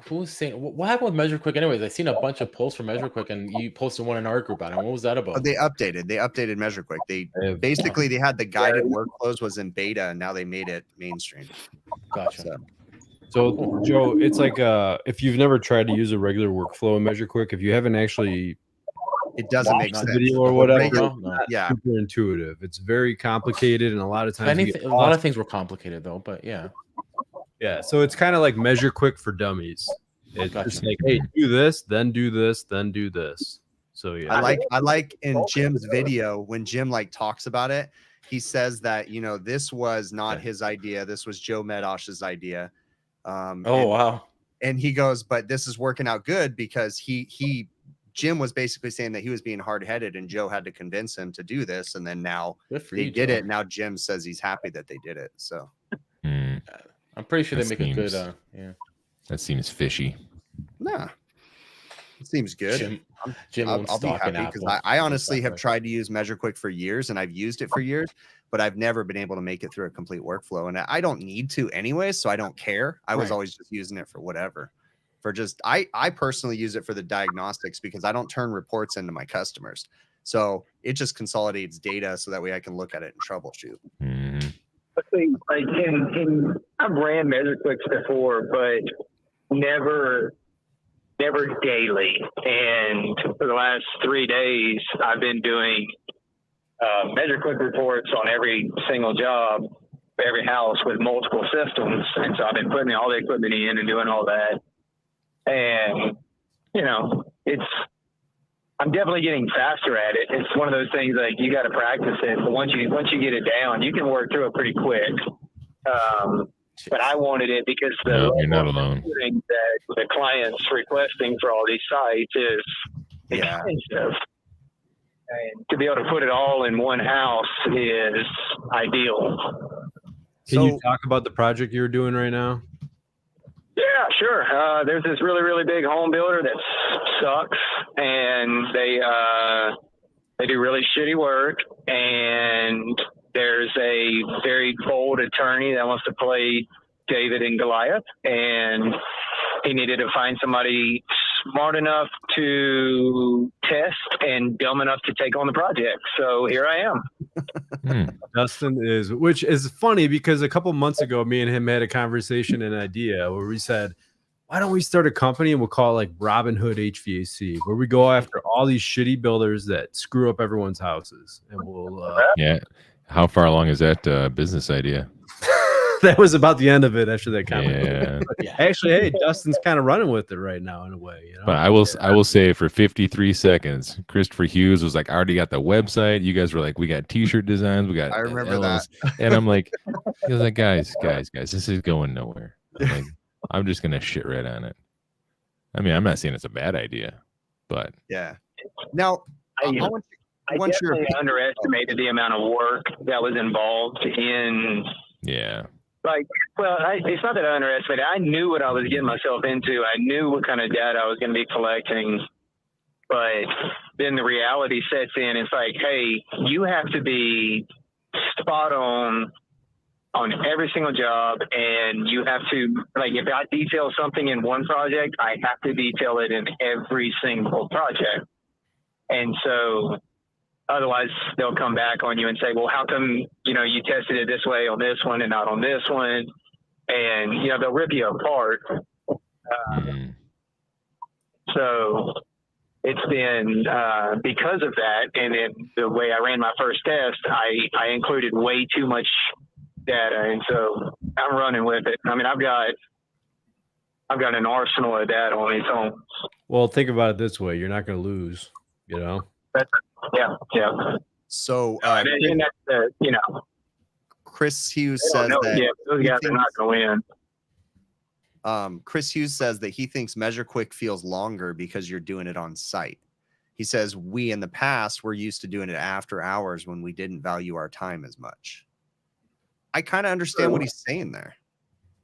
Who was saying what happened with MeasureQuick? Anyways, I seen a bunch of posts from MeasureQuick, and you posted one in our group on it. What was that about? They updated MeasureQuick. They had the guided workflows was in beta, and now they made it mainstream. Gotcha. So Joe, it's like if you've never tried to use a regular workflow in MeasureQuick, if you haven't actually doesn't make sense. Video or whatever, super intuitive. It's very complicated, and a lot of times a lot of things were complicated though. But yeah. So it's kind of like MeasureQuick for dummies. It's just like, hey, do this, then do this, then do this. So yeah, I like in Jim's video when Jim talks about it, he says that this was not his idea. This was Joe Medosh's idea. Wow. And he goes, but this is working out good because Jim was basically saying that he was being hard-headed and Joe had to convince him to do this. And then now they did it. Now Jim says he's happy that they did it. So I'm pretty sure they make a good, that seems fishy. Nah, it seems good. Jim I'll be happy because I honestly have tried to use MeasureQuick for years, and I've used it for years, but I've never been able to make it through a complete workflow, and I don't need to anyway, so I don't care. I was always just using it for whatever. for just, I personally use it for the diagnostics because I don't turn reports into my customers. So it just consolidates data so that way I can look at it and troubleshoot. Mm-hmm. Like I've ran MeasureQuicks before, but never daily. And for the last 3 days, I've been doing MeasureQuick reports on every single job, every house with multiple systems. And so I've been putting all the equipment in and doing all that. And, you know, I'm definitely getting faster at it. It's one of those things like you got to practice it. But once you get it down, you can work through it pretty quick. But I wanted it because you're not alone. That the clients requesting for all these sites is expensive. And to be able to put it all in one house is ideal. Can you talk about the project you're doing right now? Yeah, sure. There's this really, really big home builder that sucks, and they do really shitty work. And there's a very bold attorney that wants to play David and Goliath, and he needed to find somebody smart enough to test and dumb enough to take on the project. So here I am. Dustin which is funny because a couple months ago, me and him had a conversation, an idea where we said, why don't we start a company and we'll call it like Robin Hood HVAC, where we go after all these shitty builders that screw up everyone's houses. And we'll, how far along is that business idea? That was about the end of it after that comment. Yeah. Actually, hey, Dustin's kind of running with it right now in a way. You know? But I will say for 53 seconds, Christopher Hughes was like, I already got the website. You guys were like, we got t-shirt designs. We got. I remember that. And I'm like, he was like, guys, this is going nowhere. Like, I'm just gonna shit right on it. I mean, I'm not saying it's a bad idea, but yeah. Now, I definitely underestimated the amount of work that was involved in. Yeah. Like, well, it's not that I underestimated. I knew what I was getting myself into. I knew what kind of data I was going to be collecting. But then the reality sets in. It's like, hey, you have to be spot on every single job. And you have to, like, if I detail something in one project, I have to detail it in every single project. And so otherwise, they'll come back on you and say, well, how come, you know, you tested it this way on this one and not on this one? And, you know, they'll rip you apart. So it's been because of that. And then the way I ran my first test, I included way too much data. And so I'm running with it. I mean, I've got an arsenal of data on its own. Well, think about it this way. You're not going to lose, you know? Yeah. So, and that's you know, Chris Hughes says that those guys are not going to win. Chris Hughes says that he thinks MeasureQuick feels longer because you're doing it on site. He says we in the past were used to doing it after hours when we didn't value our time as much. I kind of understand what he's saying there.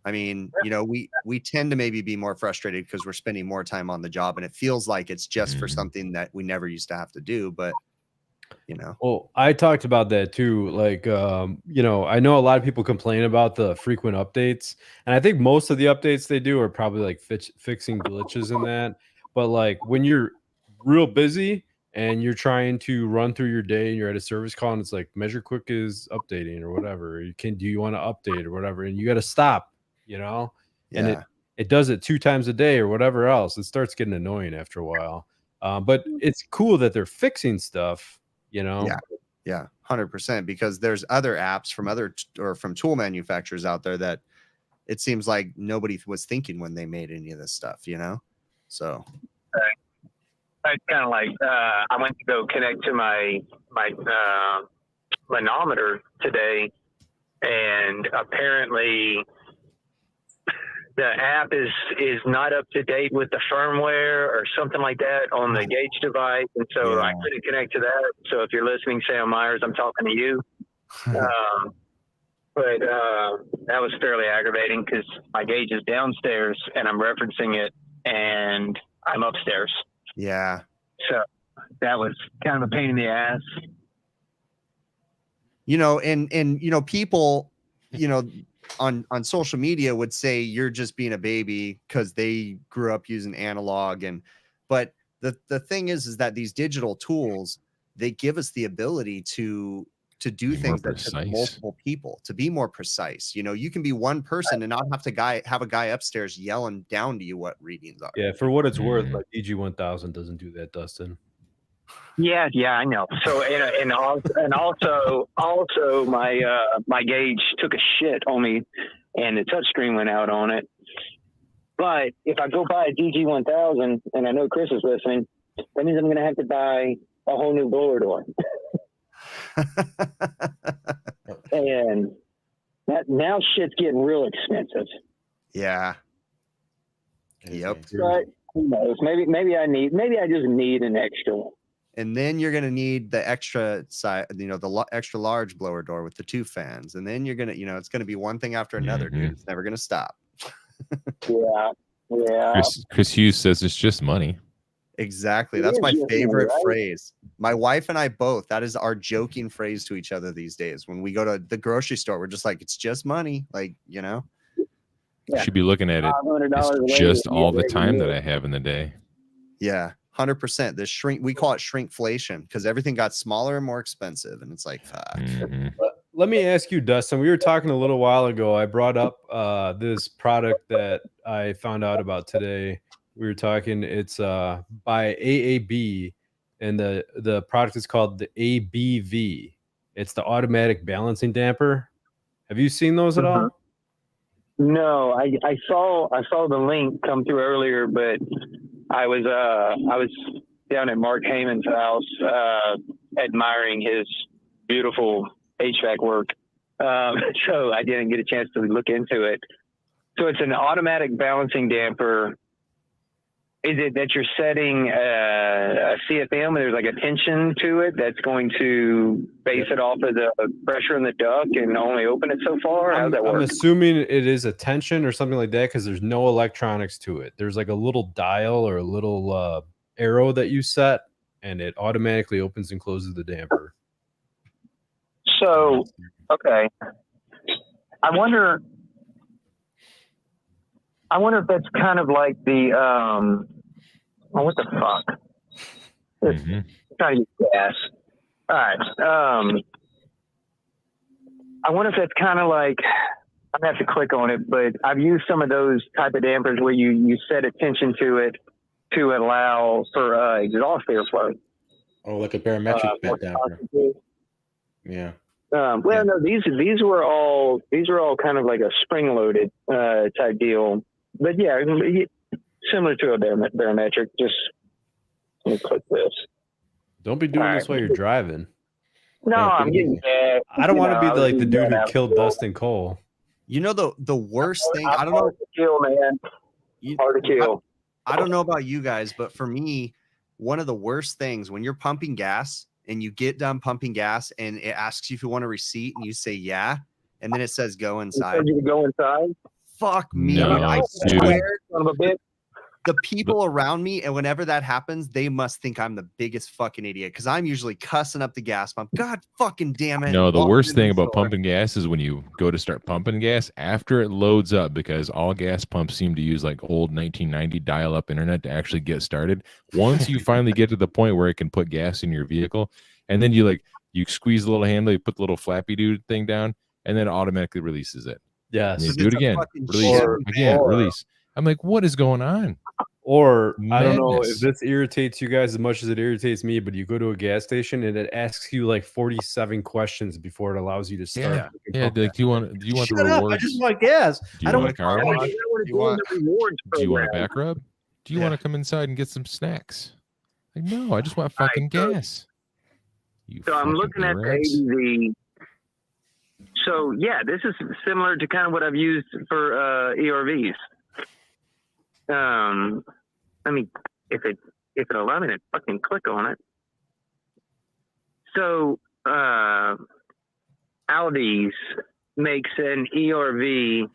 I mean, you know, we tend to maybe be more frustrated because we're spending more time on the job and it feels like it's just for something that we never used to have to do. But, you know, well, I talked about that too. Like, you know, I know a lot of people complain about the frequent updates, and I think most of the updates they do are probably like fixing glitches in that. But like when you're real busy and you're trying to run through your day and you're at a service call and it's like MeasureQuick is updating or whatever, do you want to update or whatever, and you got to stop. You know, and it does it 2 times a day or whatever else. It starts getting annoying after a while. But it's cool that they're fixing stuff, you know? Yeah, 100%. Because there's other apps from tool manufacturers out there that it seems like nobody was thinking when they made any of this stuff, you know? So it's kind of like I went to go connect to my manometer today, and apparently the app is not up to date with the firmware or something like that on the gauge device. And so I couldn't connect to that. So if you're listening, Sam Myers, I'm talking to you. But that was fairly aggravating because my gauge is downstairs and I'm referencing it and I'm upstairs. Yeah. So that was kind of a pain in the ass. You know, and you know, people you know, on social media would say you're just being a baby because they grew up using analog. But the thing is that these digital tools, they give us the ability to do things that took multiple people, to be more precise. You know, you can be one person and not have a guy upstairs yelling down to you what readings are. Yeah, for what it's worth, like DG1000 doesn't do that, Dustin. Yeah, I know. So and also my gauge took a shit on me, and the touchscreen went out on it. But if I go buy a DG1000, and I know Chris is listening, that means I'm going to have to buy a whole new blower door. And now shit's getting real expensive. Yeah. Yep. But who knows? Maybe I just need an extra one. And then you're going to need the extra side, the extra large blower door with the 2 fans. And then you're going to, it's going to be one thing after another, dude. It's never going to stop. Yeah. Chris Hughes says it's just money. Exactly. That's my favorite phrase. My wife and I both, that is our joking phrase to each other these days. When we go to the grocery store, we're just like, it's just money. Like, You should be looking at it. It's just all the time that I have in the day. Yeah. 100%. We call it shrinkflation because everything got smaller and more expensive. And it's like, fuck. Let me ask you, Dustin, we were talking a little while ago. I brought up this product that I found out about today. We were talking, it's by AAB, and the product is called the ABV. It's the automatic balancing damper. Have you seen those at all? No, I saw the link come through earlier, but I was down at Mark Heyman's house admiring his beautiful HVAC work. So I didn't get a chance to look into it. So it's an automatic balancing damper. Is it that you're setting a CFM and there's like a tension to it that's going to base it off of the pressure in the duct and only open it so far? How does that work? I'm assuming it is a tension or something like that because there's no electronics to it. There's like a little dial or a little arrow that you set, and it automatically opens and closes the damper. So, okay. I wonder if that's kind of like the what the fuck? Trying to use gas. All right. I wonder if that's kind of like, I'm gonna have to click on it, but I've used some of those type of dampers where you set a tension to it to allow for exhaust airflow. Oh, like a barometric bed damper. Yeah. Well, no, these were all kind of like a spring loaded type deal, but yeah, similar to a barometric. Just let me click this. Don't be doing this while you're driving. No, I'm getting bad. I don't want to be the dude who killed Dustin Cole. You know the worst thing. I don't know. Hard to kill, man. Hard to kill. I don't know about you guys, but for me, one of the worst things when you're pumping gas and you get done pumping gas and it asks you if you want a receipt and you say yeah, and then it says go inside. You go inside. Fuck me. No, I dude. swear, son of a bitch. The people around me, and whenever that happens, they must think I'm the biggest fucking idiot because I'm usually cussing up the gas pump. God fucking damn it. No, the worst thing about pumping gas is when you go to start pumping gas after it loads up, because all gas pumps seem to use like old 1990 dial-up internet to actually get started. Once you finally get to the point where it can put gas in your vehicle, and then you squeeze the little handle, you put the little flappy dude thing down, and then it automatically releases it. Yes. So do it again. Release. Again. Release. I'm like, what is going on? Or I don't know if this irritates you guys as much as it irritates me, but you go to a gas station and it asks you like 47 questions before it allows you to start. Yeah. Like, do you want the rewards? I just want gas. I don't want a car wash. Do you want a back rub? Do you want to come inside and get some snacks? Like, no, I just want fucking gas. So I'm looking at the ABV. So yeah, this is similar to kind of what I've used for ERVs. Let me, if it allow me to fucking click on it. So, Aldi's makes an ERV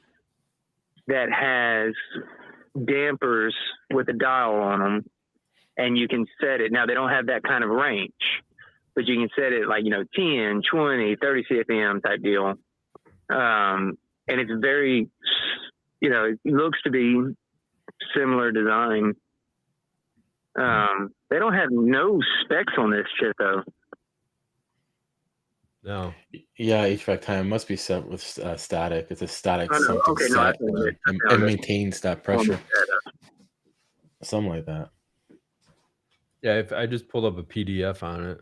that has dampers with a dial on them, and you can set it. Now, they don't have that kind of range, but you can set it like, 10, 20, 30 CFM type deal. And it's very, it looks to be similar design. They don't have no specs on this shit though. No. Yeah, HVAC time must be set with static. It's a static something set and maintains that pressure. Something like that. Yeah, if I just pulled up a PDF on it.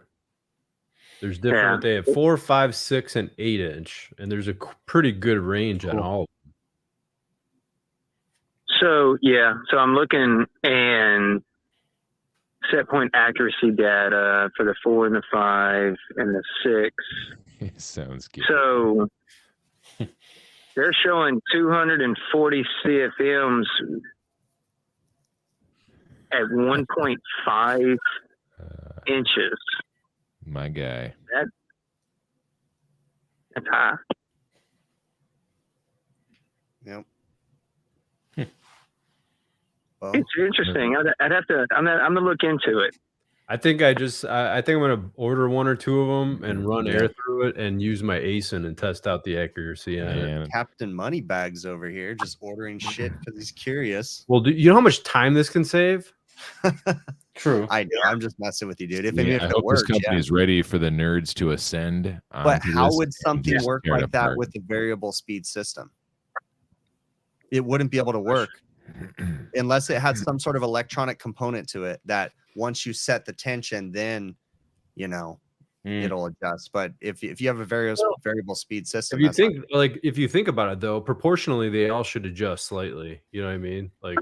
There's different. They have 4, 5, 6, and 8-inch, and there's a pretty good range on all of them. So I'm looking and set point accuracy data for the 4 and the 5 and the 6. Sounds good. So they're showing 240 CFMs at 1.5 inches. My guy. That's high. Yep. Well, it's interesting. I'd have to. I'm gonna look into it. I think I'm gonna order 1 or 2 of them and run air through it and use my ASIN and test out the accuracy on it. Captain Moneybags over here just ordering shit because he's curious. Well, do you know how much time this can save? True. I know. I'm just messing with you, dude. If I hope this company is ready for the nerds to ascend. But how would something work like that with a variable speed system? It wouldn't be able to work unless it had some sort of electronic component to it that once you set the tension, then it'll adjust. But if you have a variable speed system, if you think about it though, proportionally they all should adjust slightly. You know what I mean? Like.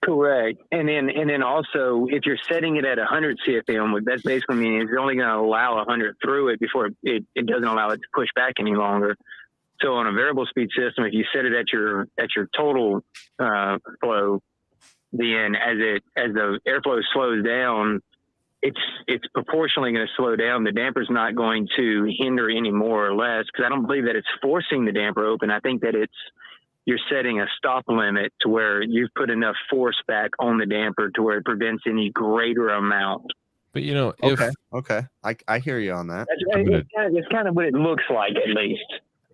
Correct. And then also, if you're setting it at 100 CFM, that basically means it's only going to allow 100 through it before it doesn't allow it to push back any longer. So on a variable speed system, if you set it at your total flow, then as the airflow slows down, it's proportionally going to slow down. The damper's not going to hinder any more or less, because I don't believe that it's forcing the damper open. I think that you're setting a stop limit to where you've put enough force back on the damper to where it prevents any greater amount. But okay, I hear you on that. It's kind of what it looks like, at least.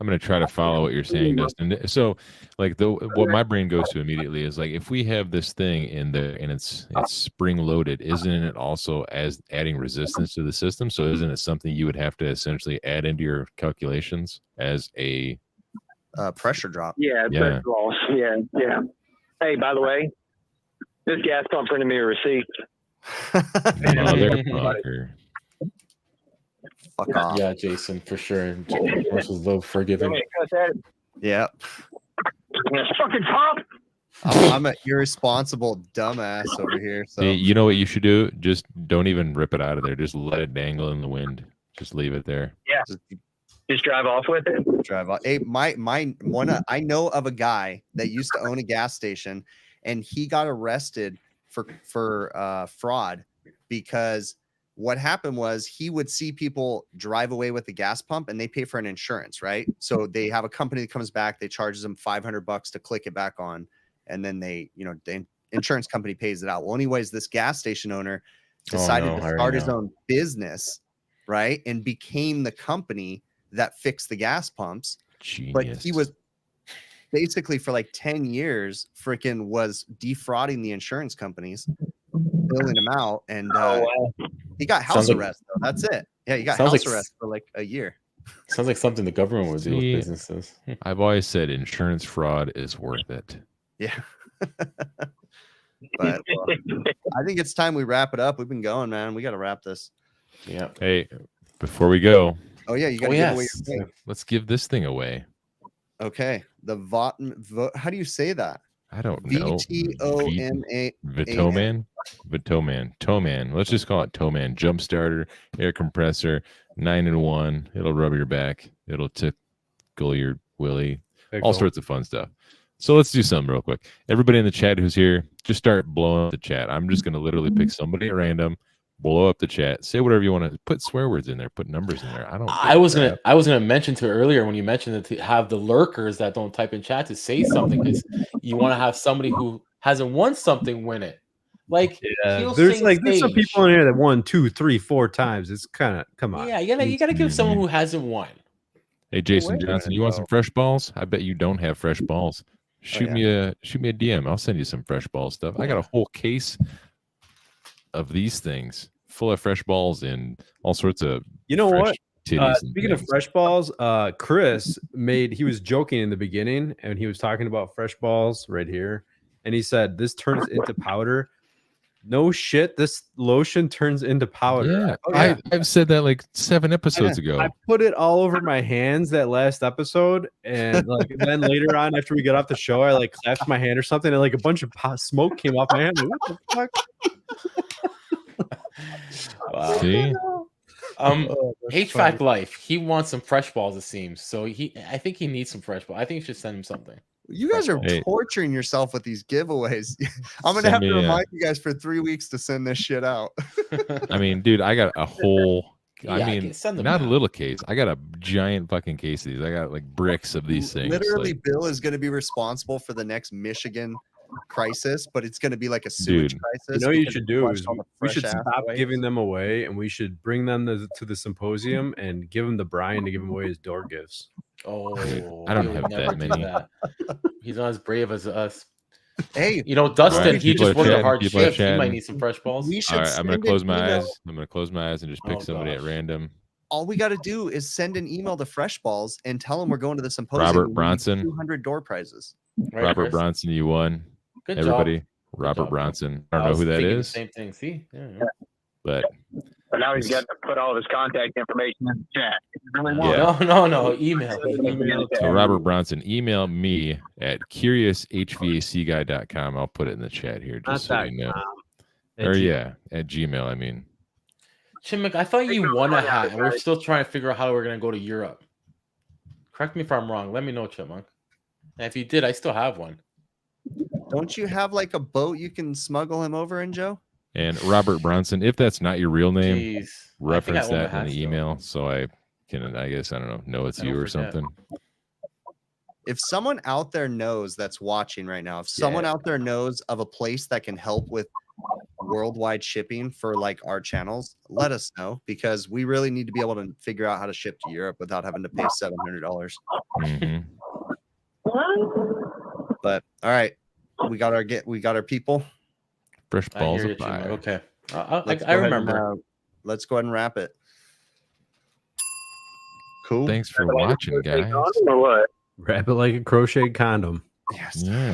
I'm going to try to follow what you're saying, Dustin. So, like, what my brain goes to immediately is like, if we have this thing in there and it's spring loaded, isn't it also as adding resistance to the system? So, isn't it something you would have to essentially add into your calculations as a pressure drop? Pressure loss. Yeah. Hey, by the way, this gas pump printed me a receipt. Motherfucker. Fuck off. Yeah, Jason, for sure. This was low forgiving. Yeah. Fucking pump. I'm an irresponsible dumbass over here. So hey, you know what you should do? Just don't even rip it out of there. Just let it dangle in the wind. Just leave it there. Yeah. Just drive off with it. Drive off. Hey, I know of a guy that used to own a gas station, and he got arrested for fraud because what happened was he would see people drive away with the gas pump and they pay for an insurance, right? So they have a company that comes back, they charges them $500 to click it back on, and then the insurance company pays it out. Well, anyways, this gas station owner decided to start his own business, right? And became the company that fixed the gas pumps. Genius. But he was basically for like 10 years freaking was defrauding the insurance companies, billing them out, and he got house arrest though. That's it. Yeah, he got house arrest for like a year. Sounds like something the government would do with businesses. I've always said insurance fraud is worth it. Yeah. But I think it's time we wrap it up. We've been going, man. We got to wrap this. Yeah. Hey, before we go. Oh yeah, you got to give away your thing. Let's give this thing away. Okay. The how do you say that? I don't know. VTOMA. Vitoman. Toman. Let's just call it Toman. Jump starter, air compressor, 9-in-1. It'll rub your back. It'll tickle your willy. All sorts of fun stuff. So let's do something real quick. Everybody in the chat who's here, just start blowing up the chat. I'm just going to literally pick somebody at random, blow up the chat, say whatever you want to. Put swear words in there, put numbers in there. I was gonna mention to earlier when you mentioned that to have the lurkers that don't type in chat to say something, because you want to have somebody who hasn't won something win it. Like there's some people in here that won 2, 3, 4 times. It's kind of come on. Yeah, you gotta give someone who hasn't won. Hey, Jason Johnson, you want some fresh balls? I bet you don't have fresh balls. Shoot me a DM. I'll send you some fresh ball stuff. I got a whole case of these things full of fresh balls and all sorts of. You know what? Speaking of fresh balls, Chris he was joking in the beginning, and he was talking about fresh balls right here, and he said this turns into powder. No shit, this lotion turns into powder. Yeah, I've said that like 7 episodes ago. I put it all over my hands that last episode, and then later on, after we got off the show, I clapped my hand or something, and a bunch of smoke came off my hand. Like, what the fuck? Wow. See? HVAC Life. He wants some fresh balls, it seems. So I think he needs some fresh balls. I think you should send him something. You guys are torturing yourself with these giveaways. I'm gonna have to remind you guys for 3 weeks to send this shit out. I mean, dude, I got a whole. I mean, not a little case. I got a giant fucking case of these. I got bricks of these things. Literally, Bill is going to be responsible for the next Michigan crisis, but it's going to be like a sewage crisis. You know what you should do is we should stop giving them away, and we should bring them to the symposium and give them to Brian to give him away as door gifts. Oh, I don't have that many. He's not as brave as us. Hey, Dustin, he just worked a hard shift. He might need some fresh balls. All right, I'm gonna close my eyes. I'm gonna close my eyes and just pick somebody at random. All we got to do is send an email to Fresh Balls and tell them we're going to the symposium. Robert Bronson, 200 door prizes. Right, Robert Bronson, you won. Good everybody. Job. Robert Bronson. I don't know who that is. Same thing. See, but now he's got to put all of his contact information in the chat. No. Email. So Robert Bronson, email me at curioushvacguy.com. I'll put it in the chat here just so you know. Or at Gmail. I mean, Chimmick, I thought you won a hat, and we're still trying to figure out how we're gonna go to Europe. Correct me if I'm wrong. Let me know, Chipmunk. And if you did, I still have one. Don't you have a boat you can smuggle him over in, Joe? And Robert Bronson, if that's not your real name, reference that in the email so I can, I guess, I don't know it's you or something. If someone out there knows that's watching right now, if someone out there knows of a place that can help with worldwide shipping for our channels, let us know, because we really need to be able to figure out how to ship to Europe without having to pay $700. But all right, we got our people. Fresh balls of fire. Okay, I remember. Let's go ahead and wrap it. Cool. Thanks for watching, guys. Wrap it like a crocheted condom. Yes. Yeah.